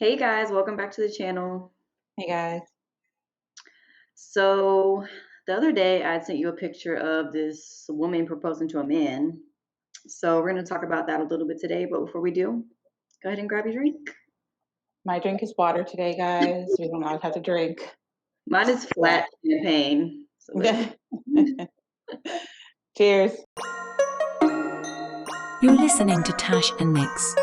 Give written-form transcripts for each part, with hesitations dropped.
Hey guys, welcome back to the channel. Hey guys. So, the other day I sent you a picture of this woman proposing to a man. So, we're going to talk about that a little bit today. But before we do, go ahead and grab your drink. My drink is water today, guys. We don't always have to drink. Mine is flat champagne. So, Cheers. You're listening to Tash and Nix.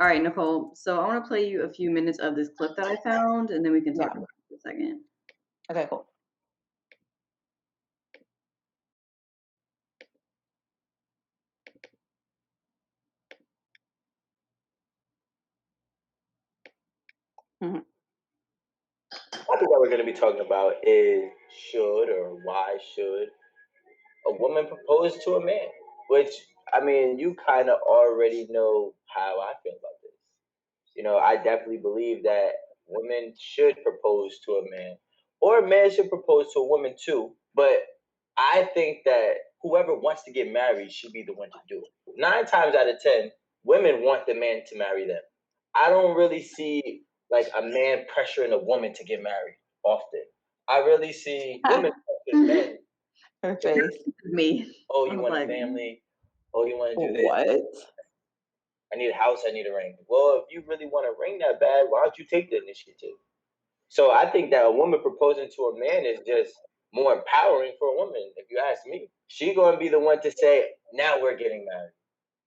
all right, Nicole. So, I want to play you a few minutes of this clip that I found, and then we can talk about it for a second. Okay, cool. I think what we're going to be talking about is should or why should a woman propose to a man? Which, I mean, you kind of already know how I feel about this. I definitely believe that women should propose to a man, or a man should propose to a woman too. But I think that whoever wants to get married should be the one to do it. 9 times out of 10, women want the man to marry them. I don't really see like a man pressuring a woman to get married often. I really see women pressuring men. Her face. Me. Oh, I you was want a like, family? Oh, you want to do this? What? I need a house, I need a ring. Well, if you really want a ring that bad, why don't you take the initiative? So I think that a woman proposing to a man is just more empowering for a woman, if you ask me. She's going to be the one to say, now we're getting married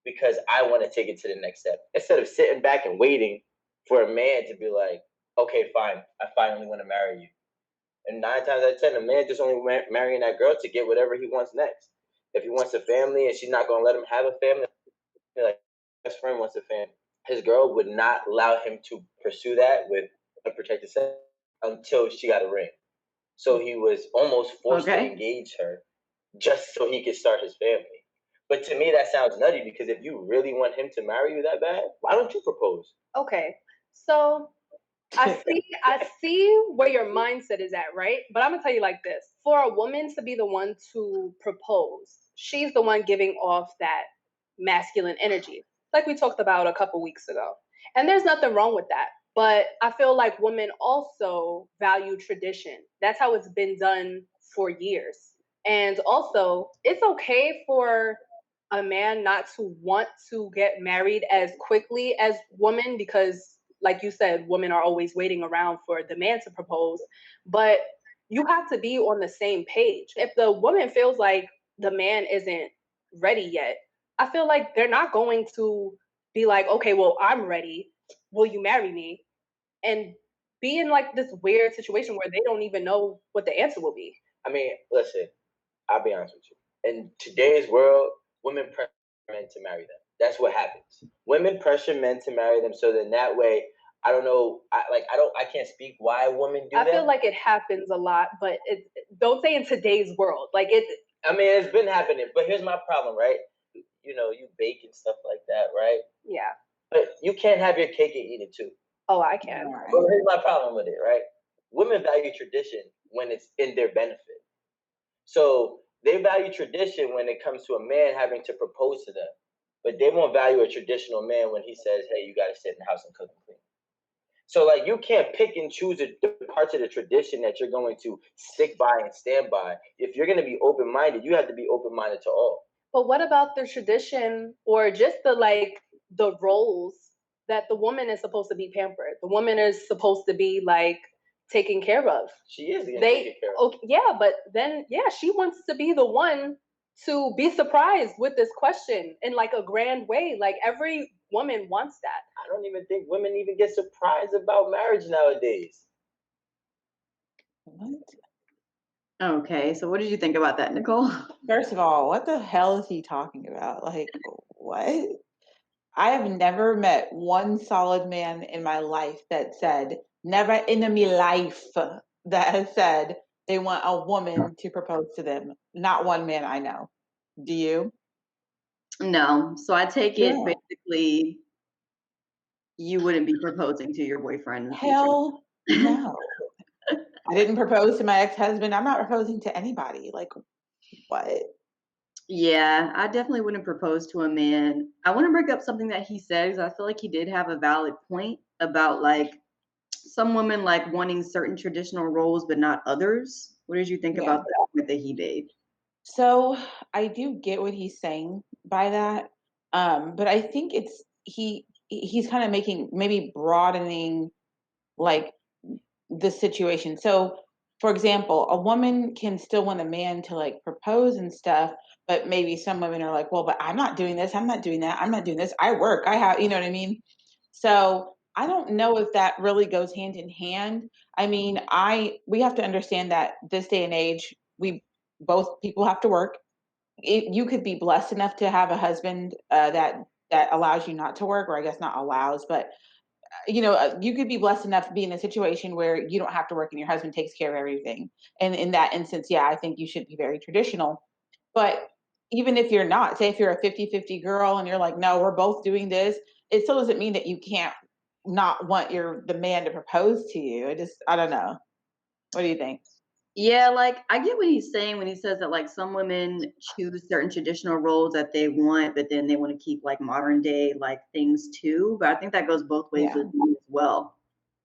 because I want to take it to the next step. Instead of sitting back and waiting for a man to be like, okay, fine, I finally want to marry you. And 9 times out of 10, a man just only marrying that girl to get whatever he wants next. If he wants a family and she's not going to let him have a family, like best friend wants a family, his girl would not allow him to pursue that with unprotected sex until she got a ring. So he was almost forced to engage her just so he could start his family. But to me, that sounds nutty because if you really want him to marry you that bad, why don't you propose? Okay, so I see where your mindset is at, right? But I'm gonna tell you like this: for a woman to be the one to propose, she's the one giving off that masculine energy, like we talked about a couple weeks ago. And there's nothing wrong with that. But I feel like women also value tradition. That's how it's been done for years. And also, it's okay for a man not to want to get married as quickly as women because, like you said, women are always waiting around for the man to propose. But you have to be on the same page. If the woman feels like the man isn't ready yet, I feel like they're not going to be like, okay, well, I'm ready. Will you marry me? And be in like this weird situation where they don't even know what the answer will be. I mean, listen, I'll be honest with you. In today's world, women pressure men to marry them. That's what happens. Women pressure men to marry them so then that way, I don't know, I can't speak why women do that. I feel like it happens a lot, but don't say in today's world. Like I mean, it's been happening, but here's my problem, right? You bake and stuff like that, right? Yeah. But you can't have your cake and eat it too. Oh, I can. Well, here's my problem with it, right? Women value tradition when it's in their benefit. So they value tradition when it comes to a man having to propose to them, but they won't value a traditional man when he says, "Hey, you got to sit in the house and cook and clean." So, like, you can't pick and choose the parts of the tradition that you're going to stick by and stand by. If you're going to be open-minded, you have to be open-minded to all. But what about the tradition or just the roles that the woman is supposed to be pampered? The woman is supposed to be like taken care of. She is taken care of. Okay, yeah, but then she wants to be the one to be surprised with this question in like a grand way. Like every woman wants that. I don't even think women even get surprised about marriage nowadays. What? Okay, so what did you think about that, Nicole? First of all, what the hell is he talking about? Like, what? I have never met one solid man in my life that said, never in my life, that has said they want a woman to propose to them. Not one man I know. Do you? No. So I take it basically you wouldn't be proposing to your boyfriend in the Hell no. I didn't propose to my ex-husband. I'm not proposing to anybody. Like, what? Yeah, I definitely wouldn't propose to a man. I want to bring up something that he said because I feel like he did have a valid point about like some women like wanting certain traditional roles but not others. What did you think Yeah. about that point that he made? So I do get what he's saying by that. But I think he's kind of making maybe broadening like the situation. So for example, a woman can still want a man to like propose and stuff, but maybe some women are like, well, but I'm not doing this, I'm not doing that, I'm not doing this. I work, I have, you know what I mean? So I don't know if that really goes hand in hand. I mean, we have to understand that this day and age, we both people have to work. You could be blessed enough to have a husband that allows you not to work, or I guess not allows, but you could be blessed enough to be in a situation where you don't have to work and your husband takes care of everything. And in that instance, yeah, I think you should be very traditional. But even if you're not, say if you're a 50-50 girl and you're like, no, we're both doing this, it still doesn't mean that you can't not want the man to propose to you. I don't know. What do you think? Yeah, like I get what he's saying when he says that like some women choose certain traditional roles that they want, but then they want to keep like modern day like things too. But I think that goes both ways Yeah. with me as well.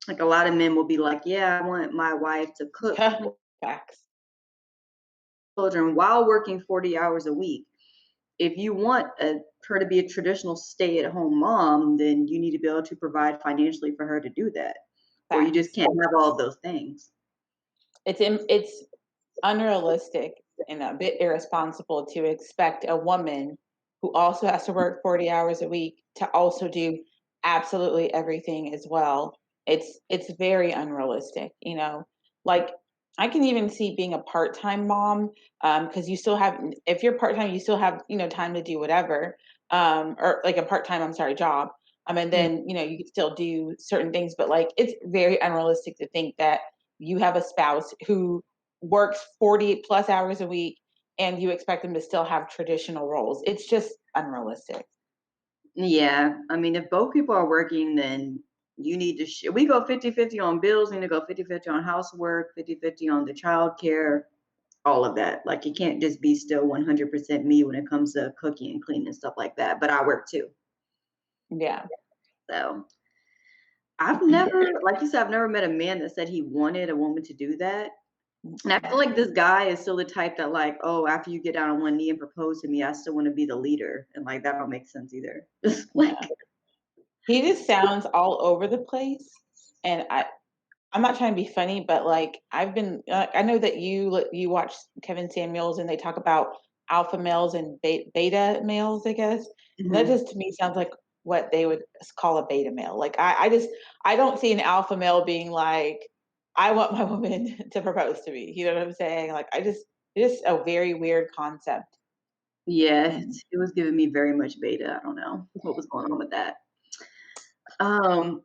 Like a lot of men will be like, yeah, I want my wife to cook Facts. children while working 40 hours a week. If you want her to be a traditional stay-at-home mom, then you need to be able to provide financially for her to do that, or you just Facts. can't have all of those things. It's unrealistic and a bit irresponsible to expect a woman who also has to work 40 hours a week to also do absolutely everything as well. It's very unrealistic, like I can even see being a part-time mom, because you still have, if you're part-time, you still have time to do whatever, or like a part-time, I'm sorry, job, and Mm. then you can still do certain things, but like it's very unrealistic to think that you have a spouse who works 40 plus hours a week and you expect them to still have traditional roles. It's just unrealistic. Yeah, I mean, if both people are working, then you need to we go 50-50 on bills, we need to go 50-50 on housework, 50-50 on the childcare, all of that. Like it can't just be still 100% me when it comes to cooking and cleaning and stuff like that. But I work too. Yeah. So I've never, like you said, I've never met a man that said he wanted a woman to do that. And I feel like this guy is still the type that like, oh, after you get down on one knee and propose to me, I still want to be the leader. And like that don't make sense either. Like, Yeah. He just sounds all over the place. And I'm not trying to be funny, but like I know that you watch Kevin Samuels and they talk about alpha males and beta males, I guess. And that mhm. just to me sounds like what they would call a beta male. Like I don't see an alpha male being like, I want my woman to propose to me. You know what I'm saying? Like it's just a very weird concept. Yeah, And it was giving me very much beta. I don't know what was going on with that. Um,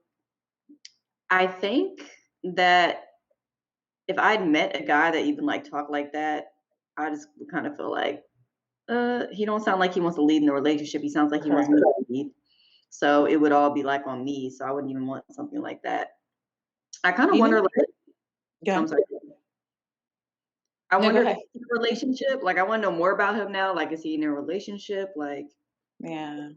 I think that if I'd met a guy that even like talked like that, I just would kind of feel like, he don't sound like he wants to lead in the relationship. He sounds like he wants correct. me to lead. So it would all be like on me. So I wouldn't even want something like that. I kind of You know, wonder, like, go I'm ahead. sorry. I No, go wonder if ahead. he's in a relationship. Like, I want to know more about him now. Like, is he in a relationship? Like, Yeah.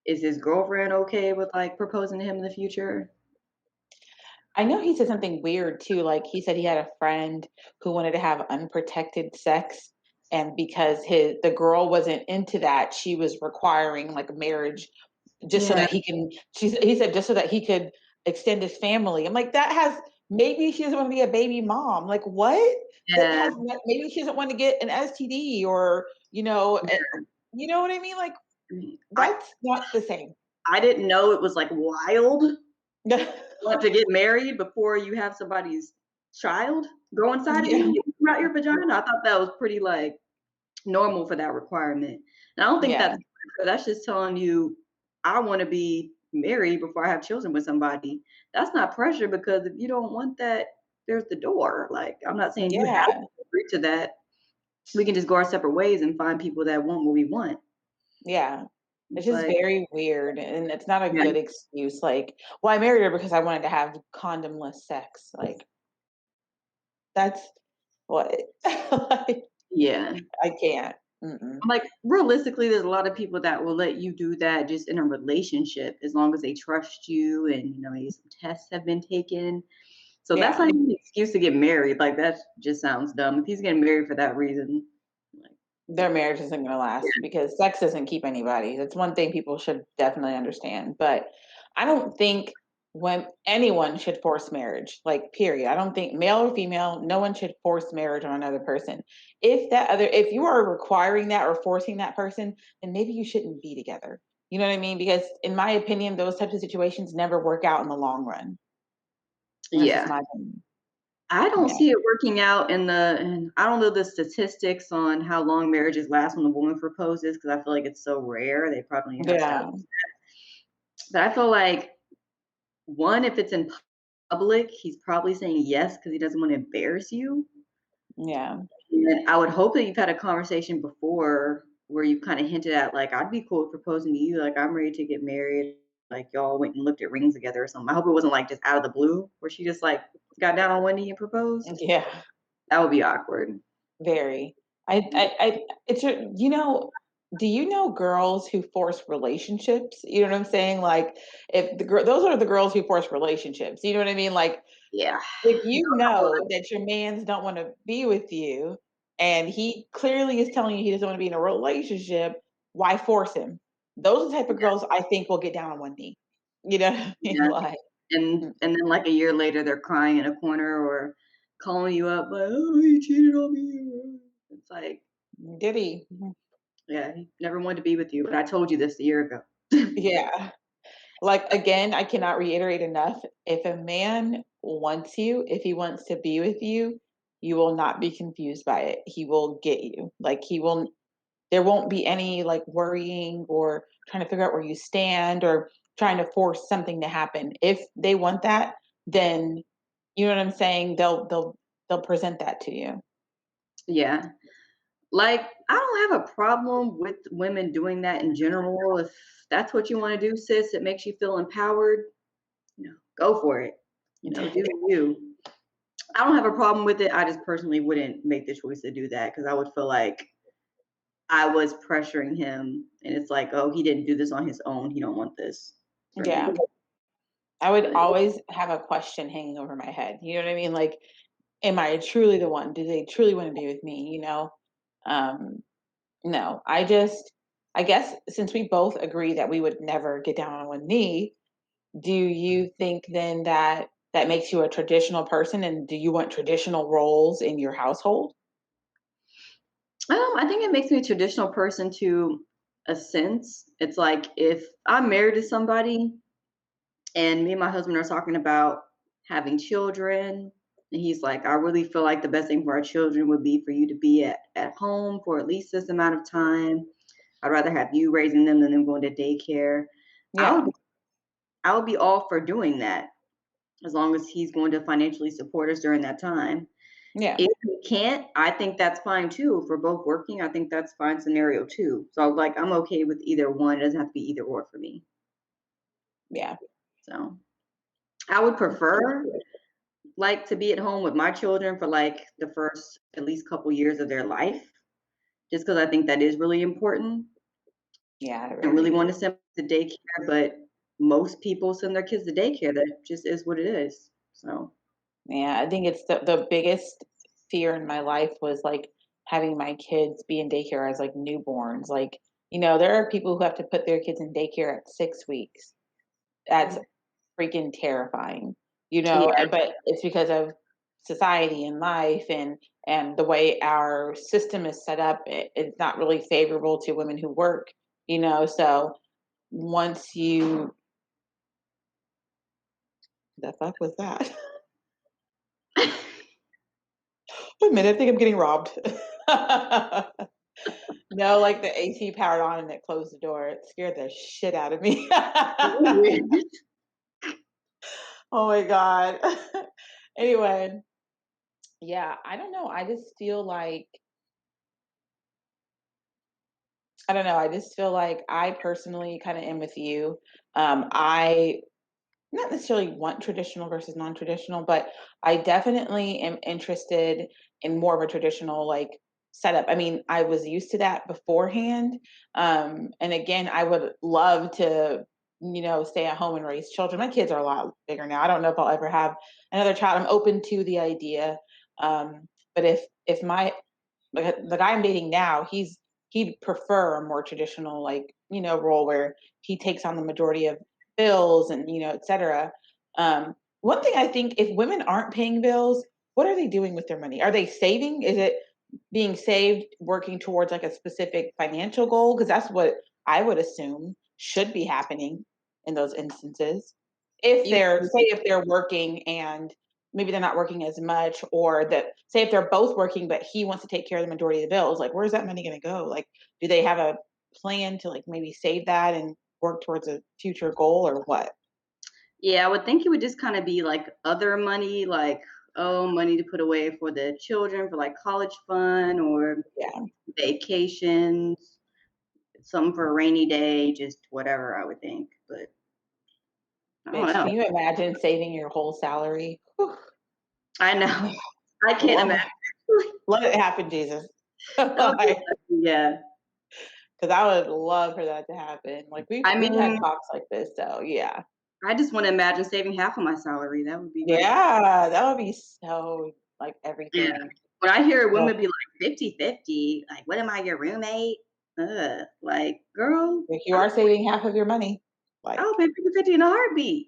is his girlfriend okay with like proposing to him in the future? I know he said something weird too. Like he said he had a friend who wanted to have unprotected sex, and because the girl wasn't into that, she was requiring like a marriage just so Yeah. that he said just so that he could extend his family. I'm like, that has, maybe she doesn't want to be a baby mom. Like what? That Yeah. has maybe she doesn't want to get an STD, or you know what I mean? Like I mean, that's not the same. I didn't know it was like wild want to get married before you have somebody's child go inside of you Yeah. and come out your vagina. I thought that was pretty like normal for that requirement. And I don't think Yeah. that's just telling you I want to be married before I have children with somebody. That's not pressure because if you don't want that, there's the door. Like I'm not saying you have Yeah. to agree to that. We can just go our separate ways and find people that want what we want. Yeah. It's just But very weird, and it's not a yeah, good excuse, like, "Well, I married her because I wanted to have condomless sex." Like, that's what? Like, yeah. I can't. Like, realistically, there's a lot of people that will let you do that just in a relationship as long as they trust you and, maybe some tests have been taken. So that's Yeah. not even an excuse to get married. Like, that just sounds dumb. If he's getting married for that reason, like, Their marriage isn't going to last because sex doesn't keep anybody. That's one thing people should definitely understand. But I don't think when anyone should force marriage, like period. I don't think male or female, no one should force marriage on another person. If you are requiring that or forcing that person, then maybe you shouldn't be together. You know what I mean? Because in my opinion, those types of situations never work out in the long run. That's just yeah. my opinion. I don't Yeah. see it working out and I don't know the statistics on how long marriages last when the woman proposes because I feel like it's so rare. They probably have Yeah. studies. But I feel like one, if it's in public, he's probably saying yes because he doesn't want to embarrass you. Yeah. And I would hope that you've had a conversation before where you kind of hinted at like, I'd be cool with proposing to you. Like, I'm ready to get married. Like, y'all went and looked at rings together or something. I hope it wasn't like just out of the blue where she just like got down on one knee and proposed. Yeah. That would be awkward. Very. It's do you know girls who force relationships? You know what I'm saying? Like, if those are the girls who force relationships. You know what I mean? Like, Yeah. if you know that your mans don't want to be with you, and he clearly is telling you he doesn't want to be in a relationship, why force him? Those are the type of girls I think will get down on one knee. You know what I mean? Yeah. Like, And then like a year later they're crying in a corner or calling you up like, oh, he cheated on me. It's like, did he? yeah, he never wanted to be with you, but I told you this a year ago. Yeah. Like, again, I cannot reiterate enough. If a man wants you, if he wants to be with you, you will not be confused by it. He will get you. Like, there won't be any like worrying or trying to figure out where you stand or trying to force something to happen. If they want that, then you know what I'm saying? They'll present that to you. Yeah. Like, I don't have a problem with women doing that in general. If that's what you want to do, sis, it makes you feel empowered, go for it. Do you. I don't have a problem with it. I just personally wouldn't make the choice to do that because I would feel like I was pressuring him and it's like, oh, he didn't do this on his own. He don't want this for Yeah. me. I would But always have a question hanging over my head. You know what I mean? Like, am I truly the one? Do they truly want to be with me? Um, no, I guess since we both agree that we would never get down on one knee, do you think then that that makes you a traditional person and do you want traditional roles in your household? I think it makes me a traditional person to a sense. It's like if I'm married to somebody and me and my husband are talking about having children, and he's like, I really feel like the best thing for our children would be for you to be at home for at least this amount of time. I'd rather have you raising them than them going to daycare. I Yeah. would I would be all for doing that as long as he's going to financially support us during that time. Yeah. If he can't, I think that's fine too. If we're both working, I think that's fine scenario too. So like I'm okay with either one. It doesn't have to be either or for me. Yeah. So I would prefer like to be at home with my children for like the first at least couple years of their life, just because I think that is really important. Yeah. I don't really want to send them to daycare, but most people send their kids to daycare. That just is what it is. So Yeah. I think it's the biggest fear in my life was like having my kids be in daycare as like newborns. Like, there are people who have to put their kids in daycare at 6 weeks. That's freaking terrifying, yeah, but it's because of society and life and the way our system is set up, it's not really favorable to women who work, so once you the fuck was that? Wait a minute, I think I'm getting robbed. No, like the AC powered on and it closed the door. It scared the shit out of me. Oh my god. Anyway, yeah, I don't know. I just feel like I don't know. I just feel like I personally kind of am with you. I not necessarily want traditional versus non-traditional, but I definitely am interested in more of a traditional, like setup. I mean, I was used to that beforehand. And again, I would love to, stay at home and raise children. My kids are a lot bigger now. I don't know if I'll ever have another child. I'm open to the idea. But if the guy I'm dating now, he'd prefer a more traditional, role where he takes on the majority of bills and, et cetera. One thing I think, if women aren't paying bills, what are they doing with their money? Are they saving? Is it being saved, working towards like a specific financial goal? Because that's what I would assume should be happening in those instances. If You they're working and maybe they're not working as much, or that, say if they're both working, but he wants to take care of the majority of the bills, like where's that money going to go? Like, do they have a plan to like maybe save that and work towards a future goal, or what? Yeah, I would think it would just kind of be like other money, like, money to put away for the children for like college fund or Yeah. vacations, something for a rainy day, just whatever, I would think. But I don't Bitch, know. can you imagine saving your whole salary? Whew. I know. I can't Love, imagine. let it happen, Jesus. That would be yeah. Because I would love for that to happen. Like we've I had mean, talks like this, so yeah. I just want to imagine saving half of my salary. That would be great. Yeah, that would be so like Yeah. everything. When I hear Well, women be like 50-50, like, what am I, your roommate? Like, girl, if you are saving half of your money, like, I'll pay 50-50 in a heartbeat.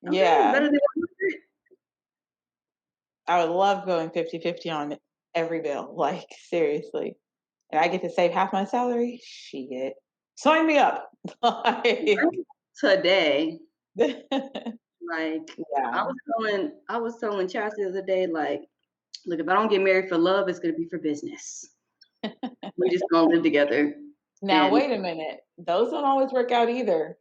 Okay, yeah, better than 100. I would love going 50-50 on every bill. Like, seriously. And I get to save half my salary? Shit. Sign me up. Like, Today, yeah. like, I was telling Chastity the other day, like, look, if I don't get married for love, it's gonna be for business. We just gonna live together. Now, And wait a minute. Those don't always work out either.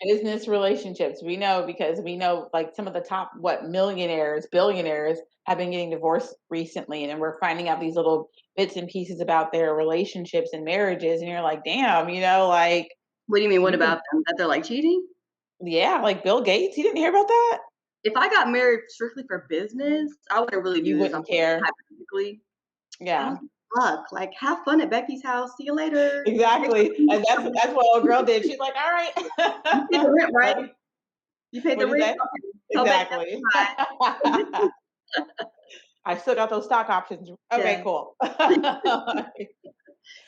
Business relationships, we know, because we know like some of the top millionaires, billionaires have been getting divorced recently, and then we're finding out these little bits and pieces about their relationships and marriages, and you're like, damn, like what do you mean? What you can, about them? That they're like cheating? yeah, like Bill Gates, you didn't hear about that? If I got married strictly for business, I wouldn't really You do this. I'm wouldn't care. hypothetically. Yeah, Fuck, like have fun at Becky's house. See you later. exactly. And that's what old girl did. She's like, all right. You paid the rent, right? You paid the What is rent. that? Tell Becky Exactly. that's fine. I still got those stock options. Okay, Yeah. cool.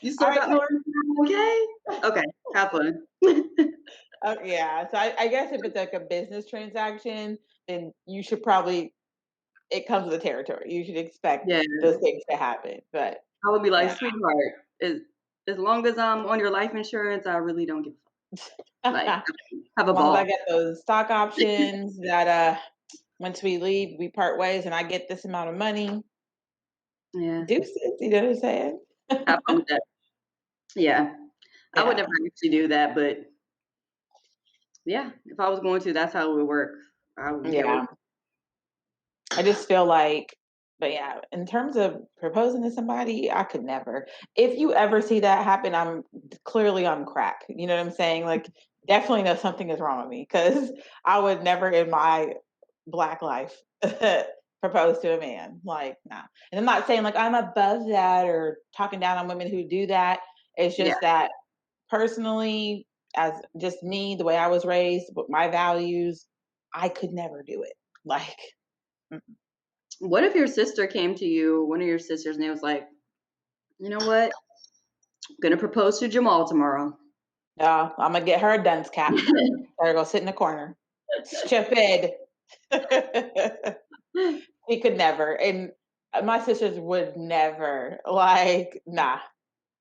You still All got right, more? Okay. Okay. Have fun. yeah. So I guess if it's like a business transaction, then you should probably, it comes with the territory. You should expect Yeah. those things to happen. But I would be like, yeah. sweetheart, as long as I'm on your life insurance, I really don't give a fuck. Like, have a As long as I ball. get those stock options that once we leave, we part ways and I get this amount of money. Yeah. Deuces, you know what I'm saying? Have fun with that. Yeah. I would Yeah. never actually do that, but yeah, if I was going to, that's how it would work. I would get Yeah. I just feel like, but yeah, in terms of proposing to somebody, I could never. If you ever see that happen, I'm clearly on crack. You know what I'm saying? Like, definitely know something is wrong with me, because I would never in my Black life propose to a man. Like, nah. And I'm not saying like I'm above that or talking down on women who do that. It's yeah. just that personally, as just me, the way I was raised, with my values, I could never do it. Like, What if your sister came to you, one of your sisters, and it was like, you know what? I'm gonna propose to Jamal tomorrow. I'm gonna get her a dunce cap. Let her go sit in the corner. Stupid. He could never. And my sisters would never. Like, nah.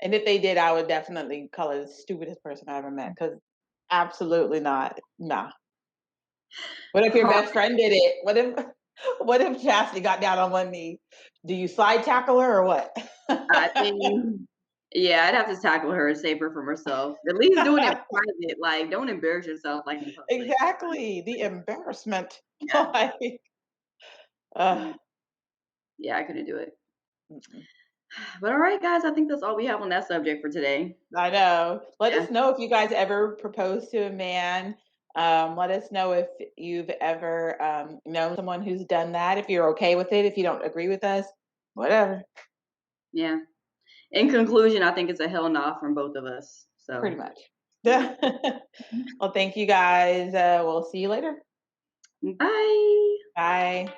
And if they did, I would definitely call her the stupidest person I ever met. Because absolutely not. Nah. What if your best friend did it? What if Chastity got down on one knee? Do you slide tackle her or what? I mean, yeah, I'd have to tackle her and save her from herself. At least doing it private. Like, don't embarrass yourself like in public. Exactly. The embarrassment. Yeah. Like, Yeah, I couldn't do it. mm-mm. But all right, guys, I think that's all we have on that subject for today. I know. Let Yeah. us know if you guys ever proposed to a man. Let us know if you've ever known someone who's done that. If you're okay with it, if you don't agree with us, whatever. Yeah. in conclusion, I think it's a hell nah from both of us. So Pretty much. Well, thank you guys. We'll see you later. bye. Bye.